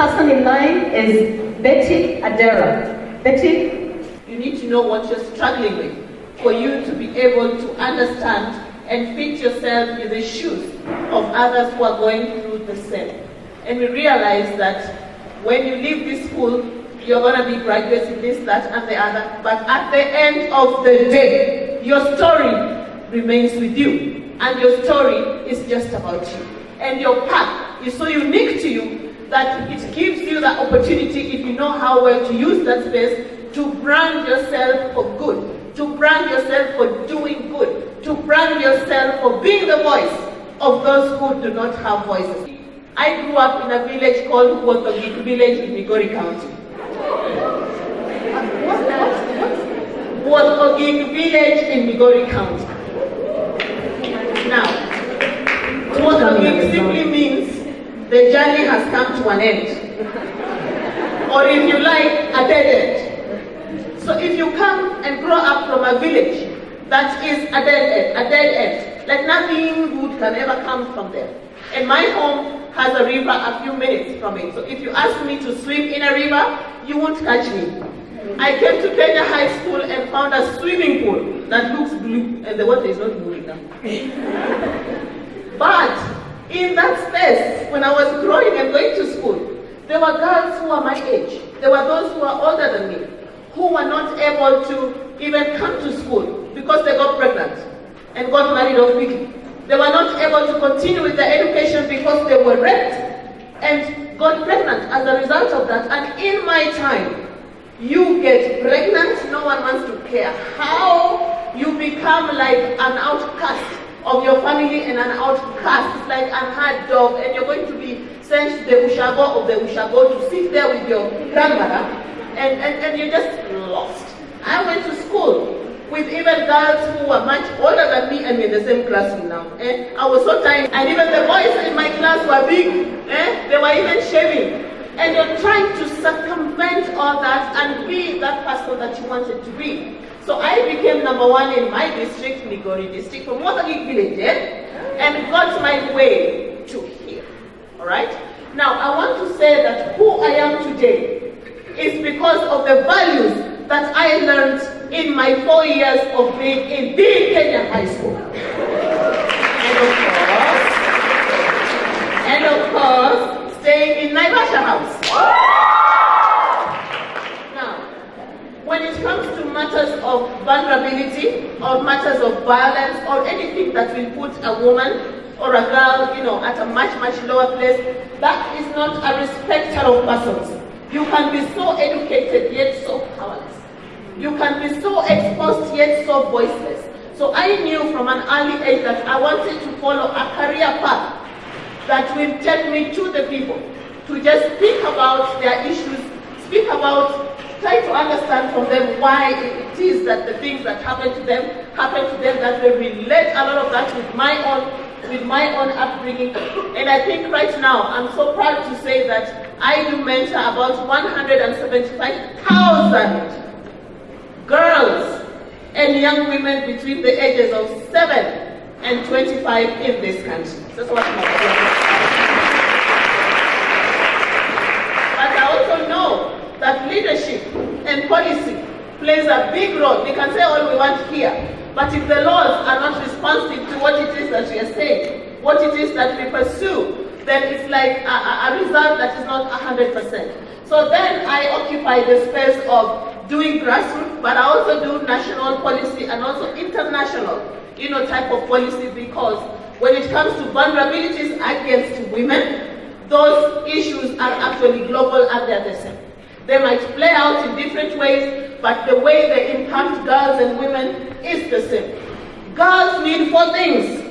person in line is Betty Adera. Betty? You need to know what you're struggling with for you to be able to understand and fit yourself in the shoes of others who are going through the same. And we realize that when you leave this school, you're going to be graduates in this, that, and the other. But at the end of the day, your story remains with you. And your story is just about you. And your path is so unique to you that it gives you the opportunity, if you know how well to use that space, to brand yourself for good, to brand yourself for doing good, to brand yourself for being the voice of those who do not have voices. I grew up in a village called Wotogik village in Migori County. Wotogik village in Migori County. Now, Wotogik simply means the journey has come to an end. Or if you like, a dead end. So if you come and grow up from a village that is a dead end, like nothing good can ever come from there. And my home has a river a few minutes from it. So if you ask me to swim in a river, you won't catch me. I came to Kenya High School and found a swimming pool that looks blue, and the water is not blue enough. But in that space, when I was growing and going to school, there were girls who were my age. There were those who were older than me, who were not able to even come to school because they got pregnant and got married off quickly. They were not able to continue with their education because they were raped and got pregnant as a result of that. And in my time, you get pregnant, no one wants to care how you become like an outcast of your family and an outcast, like an hard dog, and you're going to be sent to the Ushago of the Ushago to sit there with your grandmother, and you're just lost. I went to school with even girls who were much older than me and in the same classroom now. I was so tiny, and even the boys in my class were big. They were even shaving. And you're trying to circumvent all that and be that person that you wanted to be. So I became number one in my district, Migori district, from Wotagik village, and got my way to here. All right? Now, I want to say that who I am today is because of the values that I learned in my 4 years of being in the Kenya High School. And of course, staying in Naivasha House. Now, when it comes to matters of vulnerability, or matters of violence, or anything that will put a woman or a girl, at a much, much lower place, that is not a respecter of persons. You can be so educated, yet so powerless. You can be so exposed, yet so voiceless. So I knew from an early age that I wanted to follow a career path that will take me to the people, to just speak about their issues, speak about, try to understand from them why it is that the things that happen to them, that they relate a lot of that with my own upbringing. And I think right now, I'm so proud to say that I do mentor about 175,000 girls and young women between the ages of 7 and 25 in this country. That's what my plan is. But I also know that leadership and policy plays a big role. We can say all we want here, but if the laws are not responsive to what it is that we are saying, what it is that we pursue, then it's like a result that is not 100%. So then I occupy the space of doing grassroots, but I also do national policy and also international, type of policy, because when it comes to vulnerabilities against women, those issues are actually global and they're the same. They might play out in different ways, but the way they impact girls and women is the same. Girls need 4 things,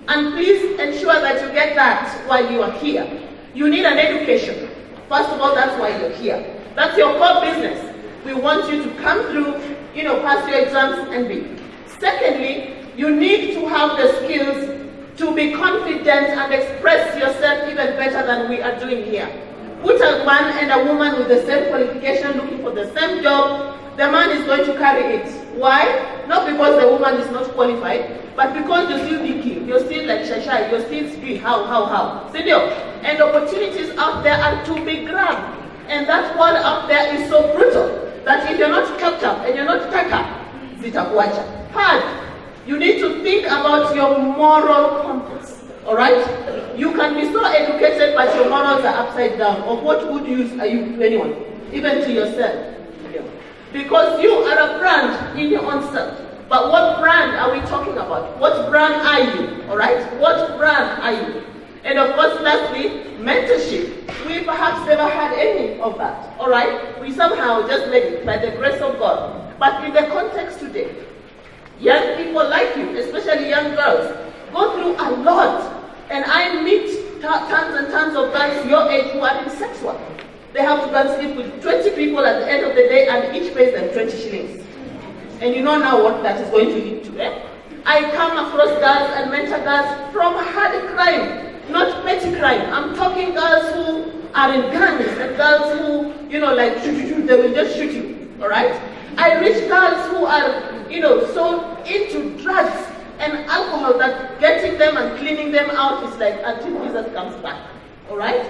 and please ensure that you get that while you are here. You need an education. First of all, that's why you're here. That's your core business. We want you to come through, pass your exams and be. Secondly, you need to have the skills to be confident and express yourself even better than we are doing here. Put a man and a woman with the same qualification looking for the same job, the man is going to carry it. Why? Not because the woman is not qualified, but because you're still picky, you're still like shy, you're still speaking, how. Senior. And opportunities out there are to be grabbed. And that world out there is so brutal that if you're not kept up and you're not taka, zitakuacha. Hard. You need to think about your moral compass. Alright? You can be so educated, but your morals are upside down. Of what good use are you to anyone? Even to yourself. Because you are a brand in your own self. But what brand are we talking about? What brand are you? Alright? What brand are you? And of course, lastly, mentorship. We perhaps never had any of that. Alright? We somehow just made it by the grace of God. But in the context today, young people like you, especially young girls, go through a lot. And I meet tons and tons of guys your age who are in sex work. They have to go and sleep with 20 people at the end of the day and each pays them 20 shillings. And you know now what that is going to lead to, eh? I come across girls and mentor girls from hard crime, not petty crime. I'm talking girls who are in gangs and girls who, like shoot, they will just shoot you, alright? I reach girls who are, so into drugs and alcohol that getting them and cleaning them out is like until Jesus comes back, alright?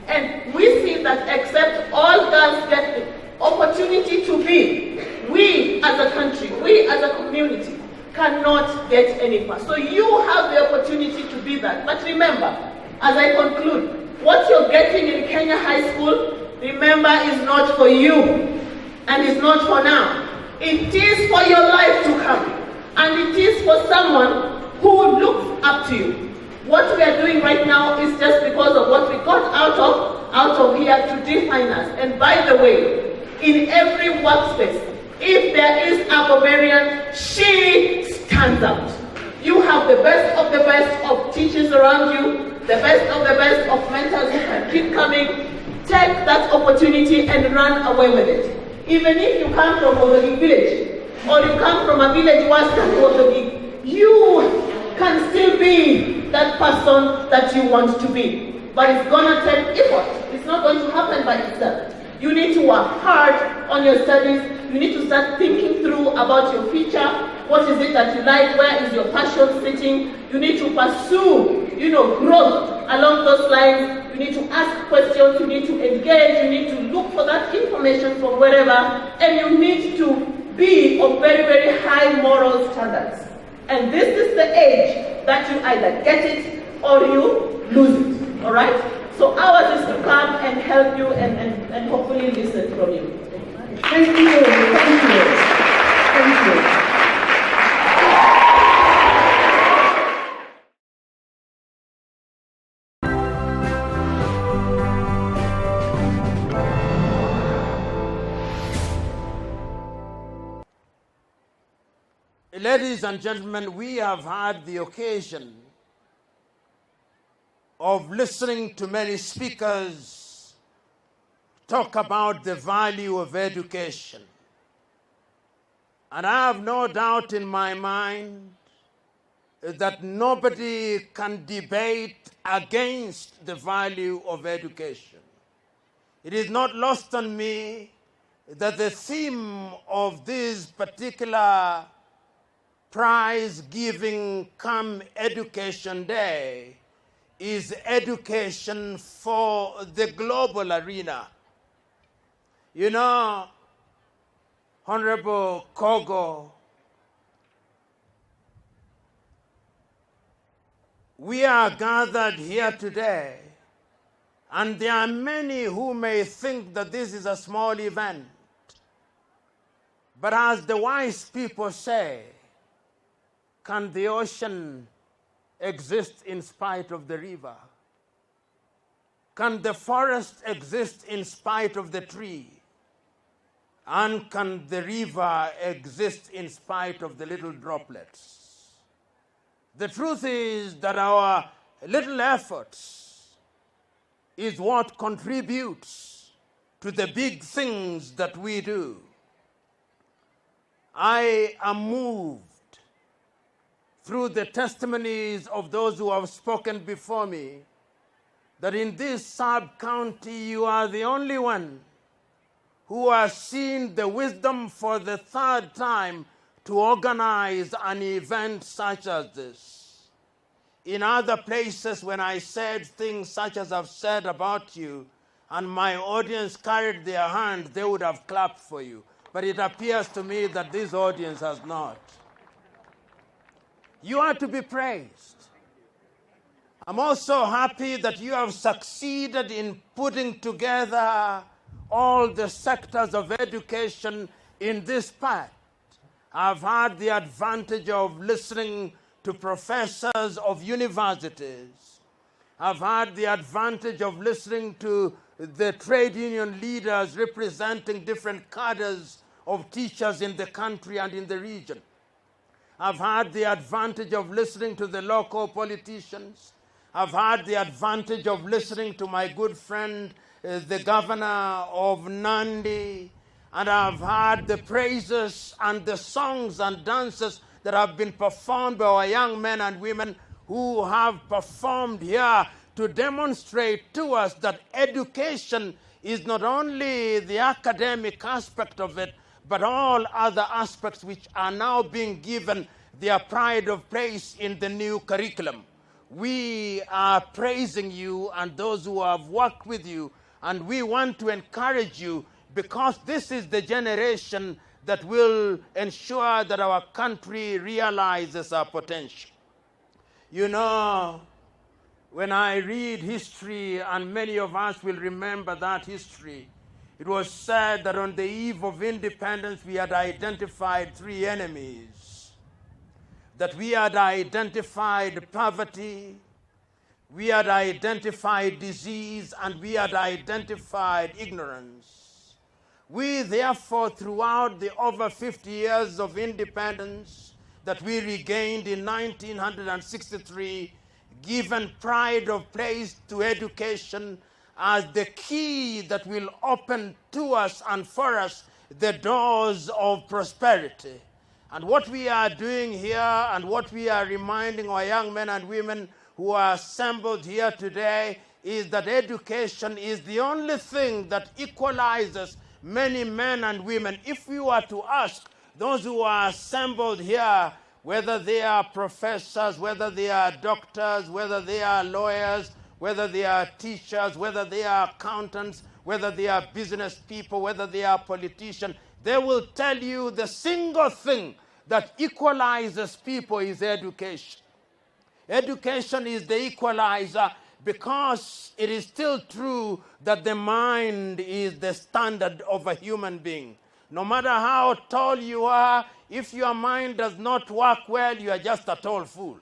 And we see that except all girls get the opportunity to be, we as a country, we as a community cannot get any far. So you have the opportunity to be that. But remember, as I conclude, what you're getting in Kenya High School, remember, is not for you and is not for now. It is for your life to come. And it is for someone who looks up to you. What we are doing right now is just because of what we got out of here to define us. And by the way, in every workspace, if there is a barbarian, she stands out. You have the best of teachers around you, the best of mentors who can keep coming. Take that opportunity and run away with it. Even if you come from a village, or you come from a village worse than Otogig, you can still be that person that you want to be. But it's gonna take effort. It's not going to happen by itself. You need to work hard on your studies. You need to start thinking through about your future. What is it that you like? Where is your passion sitting? You need to pursue, growth along those lines. You need to ask questions. You need to engage. You need to look for that information from wherever. And you need to be of very, very high moral standards. And this is the age that you either get it or you lose it. All right? So ours is to come and help you and hopefully listen from you. Thank you. Thank you. Ladies and gentlemen, we have had the occasion of listening to many speakers talk about the value of education. And I have no doubt in my mind that nobody can debate against the value of education. It is not lost on me that the theme of this particular prize-giving come Education Day is education for the global arena. Honorable Kogo, we are gathered here today, and there are many who may think that this is a small event. But as the wise people say, can the ocean exist in spite of the river? Can the forest exist in spite of the tree? And can the river exist in spite of the little droplets? The truth is that our little efforts is what contributes to the big things that we do. I am moved through the testimonies of those who have spoken before me, that in this sub-county you are the only one who has seen the wisdom for the third time to organize an event such as this. In other places, when I said things such as I've said about you, and my audience carried their hand, they would have clapped for you. But it appears to me that this audience has not. You are to be praised. I'm also happy that you have succeeded in putting together all the sectors of education in this part. I've had the advantage of listening to professors of universities. I've had the advantage of listening to the trade union leaders representing different cadres of teachers in the country and in the region. I've had the advantage of listening to the local politicians. I've had the advantage of listening to my good friend, the governor of Nandi, and I've had the praises and the songs and dances that have been performed by our young men and women who have performed here to demonstrate to us that education is not only the academic aspect of it, but all other aspects which are now being given their pride of place in the new curriculum. We are praising you and those who have worked with you, and we want to encourage you because this is the generation that will ensure that our country realizes our potential. You know, when I read history, and many of us will remember that history, it was said that on the eve of independence we had identified three enemies. That we had identified poverty, we had identified disease, and we had identified ignorance. We therefore, throughout the over 50 years of independence that we regained in 1963, given pride of place to education as the key that will open to us and for us the doors of prosperity. And what we are doing here and what we are reminding our young men and women who are assembled here today is that education is the only thing that equalizes many men and women. If we were to ask those who are assembled here, whether they are professors, whether they are doctors, whether they are lawyers, whether they are teachers, whether they are accountants, whether they are business people, whether they are politicians, they will tell you the single thing that equalizes people is education. Education is the equalizer because it is still true that the mind is the standard of a human being. No matter how tall you are, if your mind does not work well, you are just a tall fool.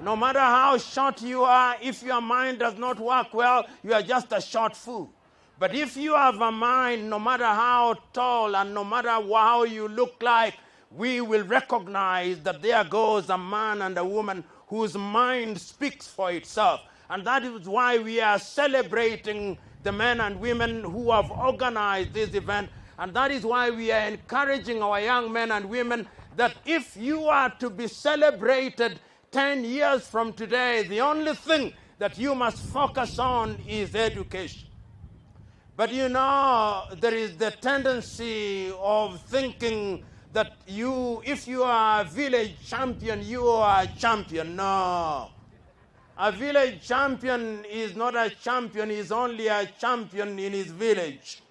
No matter how short you are, if your mind does not work well, you are just a short fool. But if you have a mind, no matter how tall and no matter how you look like, we will recognize that there goes a man and a woman whose mind speaks for itself. And that is why we are celebrating the men and women who have organized this event. And that is why we are encouraging our young men and women that if you are to be celebrated 10 years from today, the only thing that you must focus on is education. But you know, there is the tendency of thinking that if you are a village champion, you are a champion. No. A village champion is not a champion, he is only a champion in his village.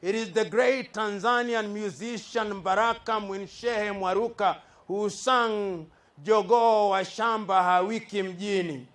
It is the great Tanzanian musician Baraka Mwinshehe Mwaruka who sang Jogoo wa shamba hawiki mjini.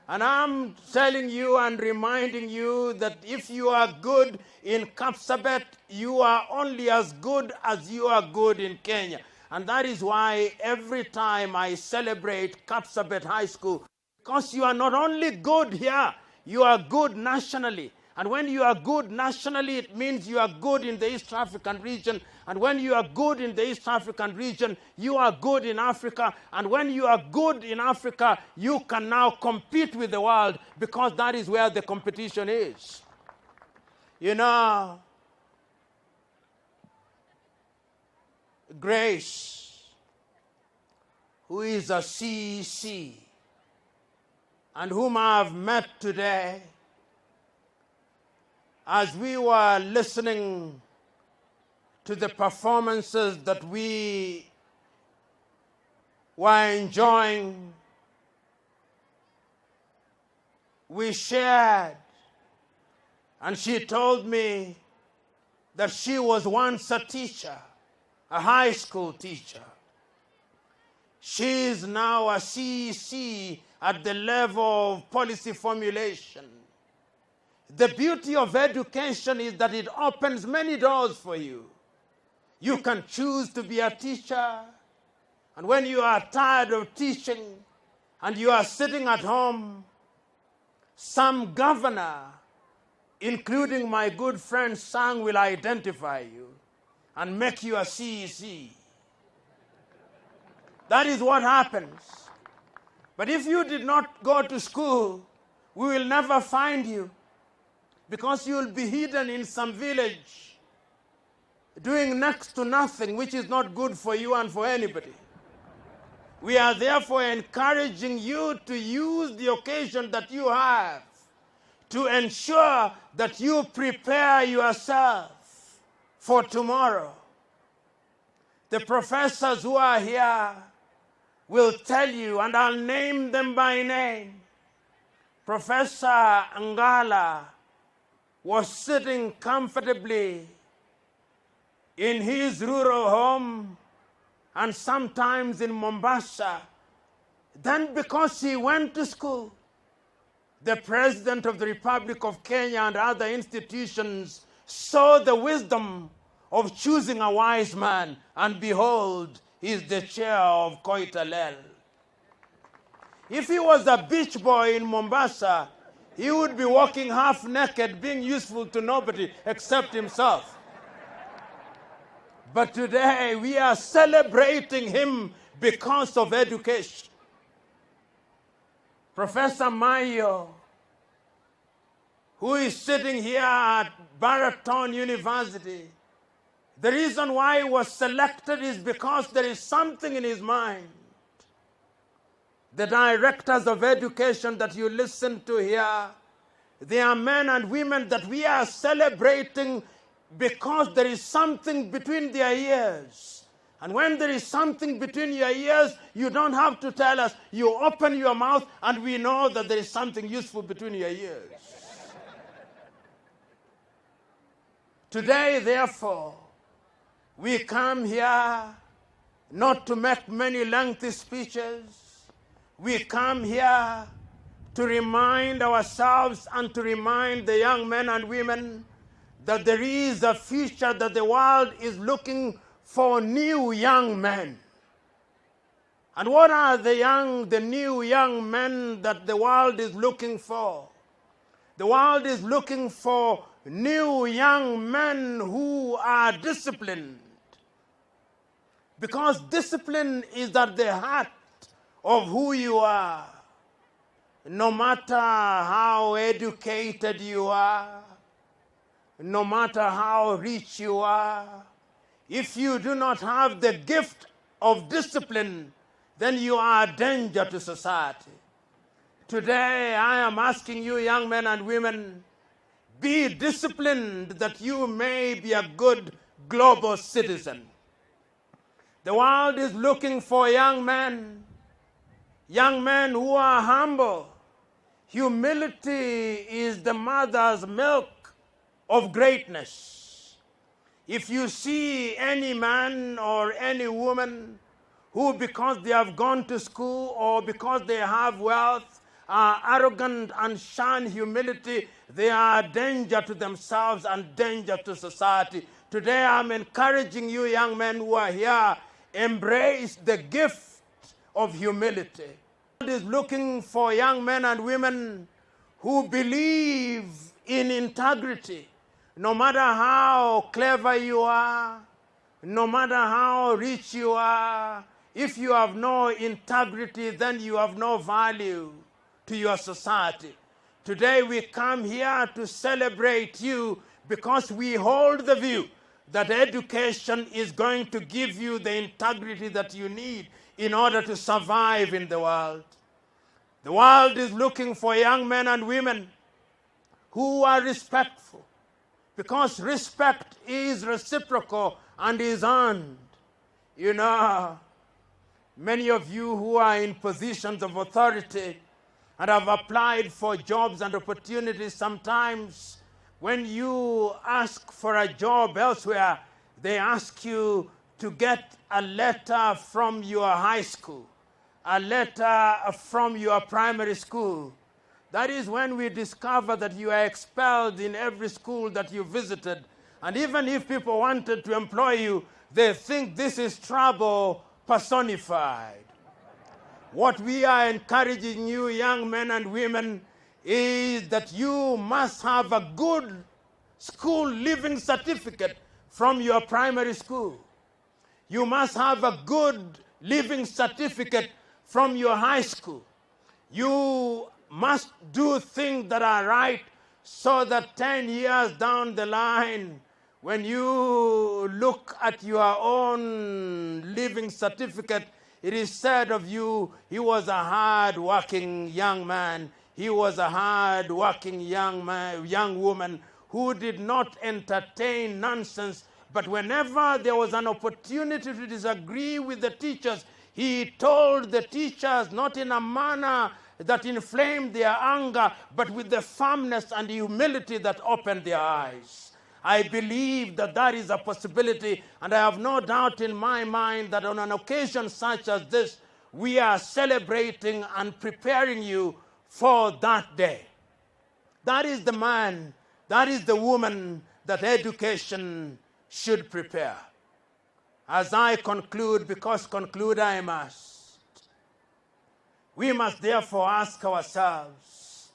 And I'm telling you and reminding you that if you are good in Kapsabet, you are only as good as you are good in Kenya. And that is why every time I celebrate Kapsabet High School, because you are not only good here, you are good nationally. And when you are good nationally, it means you are good in the East African region. And when you are good in the East African region, you are good in Africa. And when you are good in Africa, you can now compete with the world because that is where the competition is. You know, Grace, who is a CEC, and whom I have met today, as we were listening to the performances that we were enjoying, we shared, and she told me that she was once a teacher, a high school teacher. She is now a CEC at the level of policy formulation. The beauty of education is that it opens many doors for you. You can choose to be a teacher, and when you are tired of teaching and you are sitting at home, some governor, including my good friend Sang, will identify you and make you a CEC. That is what happens. But if you did not go to school, we will never find you, because you will be hidden in some village doing next to nothing, which is not good for you and for anybody. We are therefore encouraging you to use the occasion that you have to ensure that you prepare yourself for tomorrow. The professors who are here will tell you, and I'll name them by name. Professor Ngala was sitting comfortably in his rural home and sometimes in Mombasa. Then, because he went to school, the President of the Republic of Kenya and other institutions saw the wisdom of choosing a wise man, and behold, he is the chair of Koitalel. If he was a beach boy in Mombasa, he would be walking half naked, being useful to nobody except himself. But today we are celebrating him because of education. Professor Mayo, who is sitting here at Baraton University, the reason why he was selected is because there is something in his mind. The directors of education that you listen to here, they are men and women that we are celebrating because there is something between their ears. And when there is something between your ears, you don't have to tell us. You open your mouth and we know that there is something useful between your ears. Today, therefore, we come here not to make many lengthy speeches. We come here to remind ourselves and to remind the young men and women that there is a future, that the world is looking for new young men. And what are the new young men that the world is looking for? The world is looking for new young men who are disciplined. Because discipline is at the heart of who you are. No matter how educated you are, no matter how rich you are, if you do not have the gift of discipline, then you are a danger to society. Today, I am asking you, young men and women, be disciplined that you may be a good global citizen. The world is looking for young men who are humble. Humility is the mother's milk of greatness. If you see any man or any woman who, because they have gone to school or because they have wealth, are arrogant and shun humility, they are a danger to themselves and danger to society. Today I'm encouraging you, young men who are here, embrace the gift of humility. God is looking for young men and women who believe in integrity. No matter how clever you are, no matter how rich you are, if you have no integrity, then you have no value to your society. Today we come here to celebrate you because we hold the view that education is going to give you the integrity that you need in order to survive in the world. The world is looking for young men and women who are respectful, because respect is reciprocal and is earned. You know, many of you who are in positions of authority and have applied for jobs and opportunities, sometimes when you ask for a job elsewhere, they ask you to get a letter from your high school, a letter from your primary school. That is when we discover that you are expelled in every school that you visited. And even if people wanted to employ you, they think this is trouble personified. What we are encouraging you, young men and women, is that you must have a good school leaving certificate from your primary school. You must have a good leaving certificate from your high school. You must do things that are right so that 10 years down the line, when you look at your own living certificate, it is said of you, he was a hard-working young man. He was a hard-working young woman who did not entertain nonsense. But whenever there was an opportunity to disagree with the teachers, he told the teachers not in a manner that inflamed their anger, but with the firmness and humility that opened their eyes. I believe that that is a possibility, and I have no doubt in my mind that on an occasion such as this, we are celebrating and preparing you for that day. That is the man, that is the woman that education should prepare. As I conclude, because conclude I must, we must therefore ask ourselves,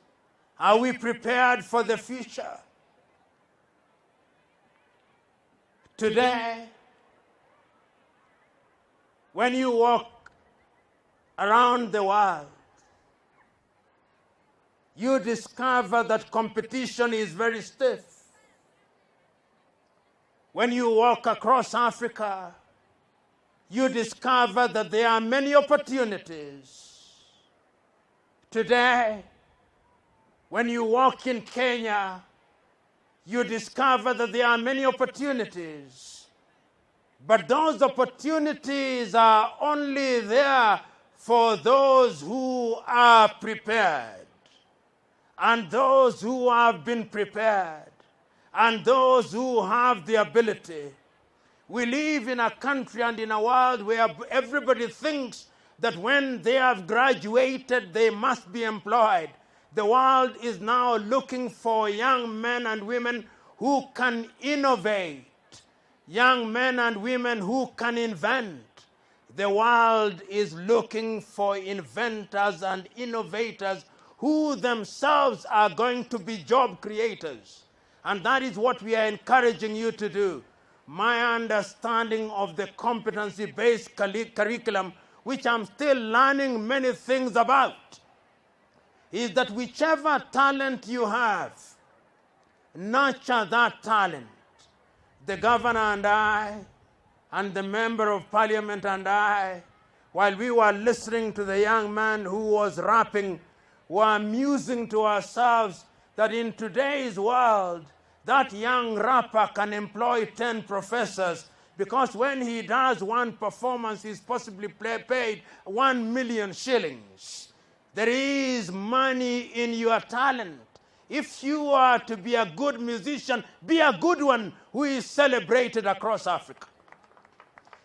are we prepared for the future? Today, when you walk around the world, you discover that competition is very stiff. When you walk across Africa, you discover that there are many opportunities. Today, when you walk in Kenya, you discover that there are many opportunities. But those opportunities are only there for those who are prepared, and those who have been prepared, and those who have the ability. We live in a country and in a world where everybody thinks that when they have graduated, they must be employed. The world is now looking for young men and women who can innovate, young men and women who can invent. The world is looking for inventors and innovators who themselves are going to be job creators. And that is what we are encouraging you to do. My understanding of the competency-based curriculum, which I'm still learning many things about, is that whichever talent you have, nurture that talent. The governor and I, and the member of parliament and I, while we were listening to the young man who was rapping, were musing to ourselves that in today's world, that young rapper can employ 10 professors, because when he does one performance, he's possibly paid 1 million shillings. There is money in your talent. If you are to be a good musician, be a good one who is celebrated across Africa.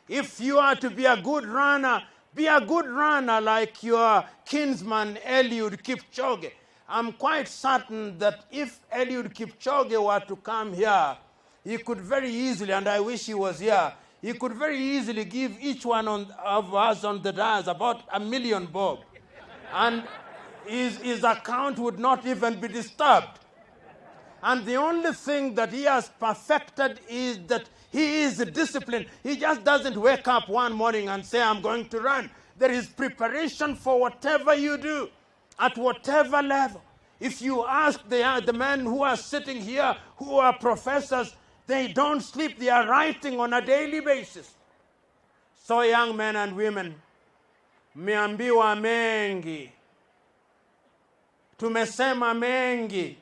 If you are to be a good runner, be a good runner like your kinsman Eliud Kipchoge. I'm quite certain that if Eliud Kipchoge were to come here, he could very easily, and I wish he was here, he could very easily give each one of us on the dais about 1 million bob. And his account would not even be disturbed. And the only thing that he has perfected is that he is disciplined. He just doesn't wake up one morning and say, I'm going to run. There is preparation for whatever you do, at whatever level. If you ask the men who are sitting here, who are professors, they don't sleep. They are writing on a daily basis. So young men and women, mmeambiwa mengi, tumesema mengi,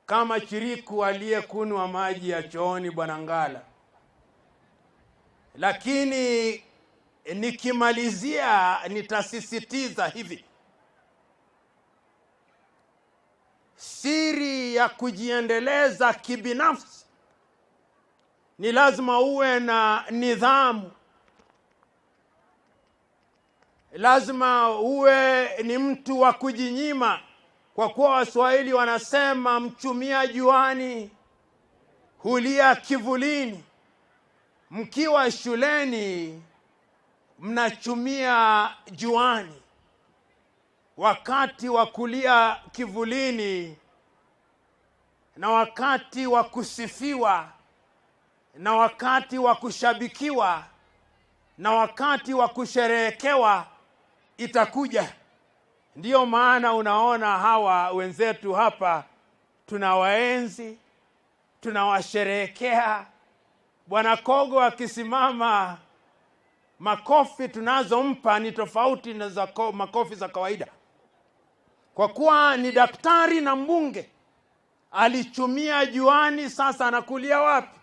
kama chiriku aliyekunywa maji ya chooni Bwana Ngala. Lakini nikimalizia nitasisitiza hivi: siri ya kujiendeleza kibinafsi ni lazima uwe na nidhamu. Lazima uwe ni mtu wa kujinyima, kwa kuwa Waswahili wanasema mchumia juani hulia kivulini. Mkiwa shuleni mnachumia juani, wakati wa kulia kivulini na wakati wa kusifiwa na wakati wa kushabikiwa na wakati wa kusherehekewa itakuja. Ndiyo maana unaona hawa wenzetu hapa tunawaenzi, tunawasherehekea. Bwana Kogo akisimama, makofi tunazompa ni tofauti na makofi za kawaida, kwa kuwa ni daktari na mbunge. Alichumia juani, sasa anakulia wapi?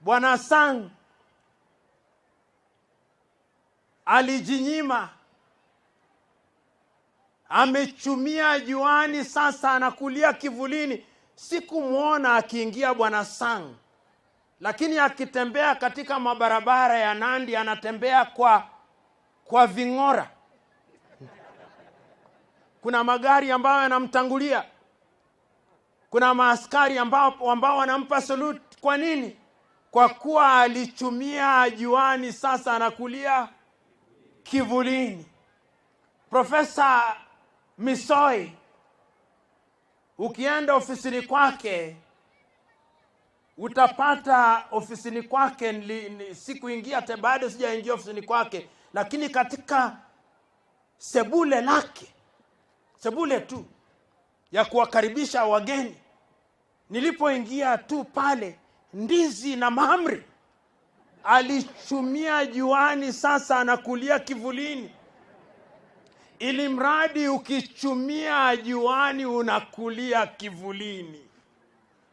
Bwana Sang alijinyima, amechumia juani, sasa anakulia kivulini. Sikumuona akiingia Bwana Sang, lakini akitembea katika mabarabara ya Nandi anatembea kwa ving'ora. Kuna magari ambayo yanamtangulia, kuna maaskari ambao wanampa salute. Kwa nini? Kwa kuwa alichumia juani, sasa anakulia kivulini. Profesa Misoi, ukienda ofisini kwake utapata ofisini kwake, sikuingia hata bado sijaingia ofisini kwake, lakini katika sebule lake, sebule tu ya kuwakaribisha wageni, nilipoingia tu pale, ndizi na mahamri alichumia juani, sasa anakulia kivulini. Ili mradi ukichumia juani unakulia kivulini.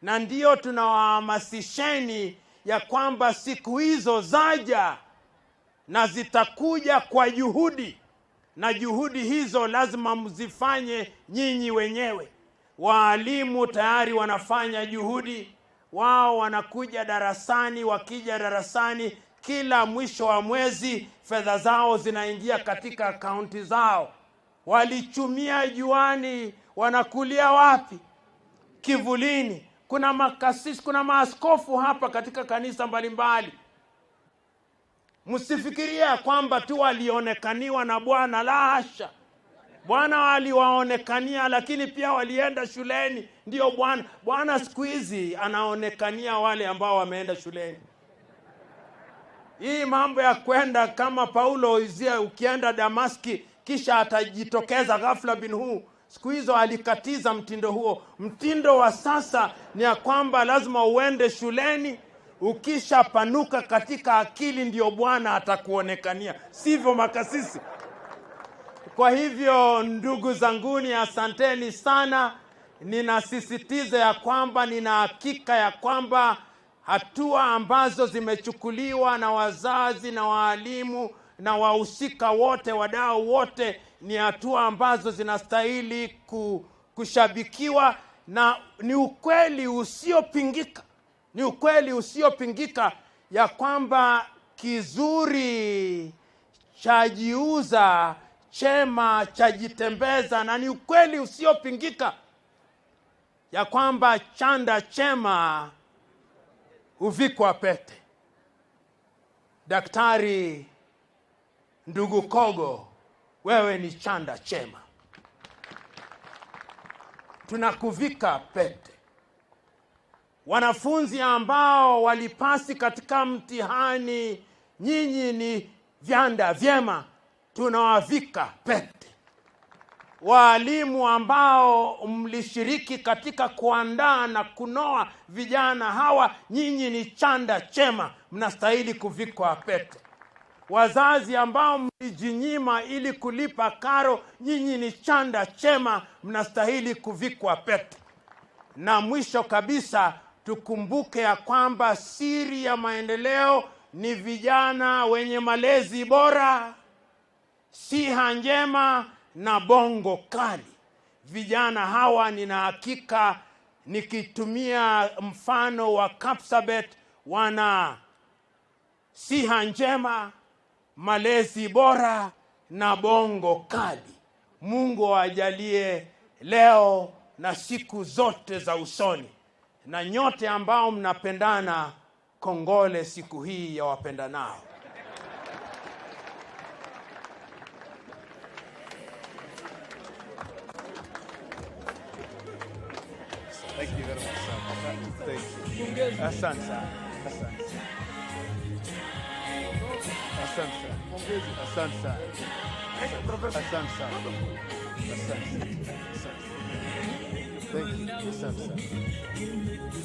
Na ndiyo tunawahamasisheni ya kwamba siku hizo zaja na zitakuja kwa juhudi, na juhudi hizo lazima mzifanye nyinyi wenyewe. Waalimu tayari wanafanya juhudi. Wao wanakuja darasani, wakija darasani kila mwisho wa mwezi fedha zao zinaingia katika akaunti zao. Walichumia juani, wanakulia wapi? Kivulini. Kuna makasisi, kuna maaskofu hapa katika kanisa mbalimbali. Msifikiria kwamba tu walionekaniwa na Bwana, la hasha. Bwana aliwaonekania, lakini pia walienda shuleni. Ndio Bwana siku hizi anaonekania wale ambao wameenda shuleni. Hii mambo ya kwenda kama Paulo izia, ukienda Damaski kisha atajitokeza ghafla bin huu, siku hizo alikatiza mtindo huo. Mtindo wa sasa ni ya kwamba lazima uende shuleni, ukisha panuka katika akili ndio Bwana atakuonekania, sivyo makasisi? Kwa hivyo ndugu zanguni, asanteni sana. Ninasisitiza ya kwamba nina hakika ya kwamba hatua ambazo zimechukuliwa na wazazi na waalimu na wahusika wote, wadau wote, ni hatua ambazo zinastahili kushabikiwa, na ni ukweli usiopingika. Ni ukweli usiopingika ya kwamba kizuri chajiuza, chema chajitembeza, na ni ukweli usiopingika ya kwamba chanda chema huvikwa pete. Daktari ndugu Kogo, wewe ni chanda chema, tunakuvika pete. Wanafunzi ambao walipasi katika mtihani, nyinyi ni vyanda vyema, tunawavika pete. Walimu ambao mlishiriki katika kuandaa na kunoa vijana hawa, nyinyi ni chanda chema, mnastahili kuvikwa pete. Wazazi ambao mlijinyima ili kulipa karo, nyinyi ni chanda chema, mnastahili kuvikwa pete. Na mwisho kabisa, tukumbuke ya kwamba siri ya maendeleo ni vijana wenye malezi bora, siha njema na bongo kali. Vijana hawa nina hakika, nikitumia mfano wa Kapsabet, wana siha njema, malezi bora na bongo kali. Mungu awajalie leo na siku zote za usoni. Na nyote ambao mnapendana, kongole siku hii ya wapendanao. Thank you very much, sir. Thank you. Asante sana. Asante. Asante sana. Asante sana. Asante sana. Asante sana. Thank you. Asante sana.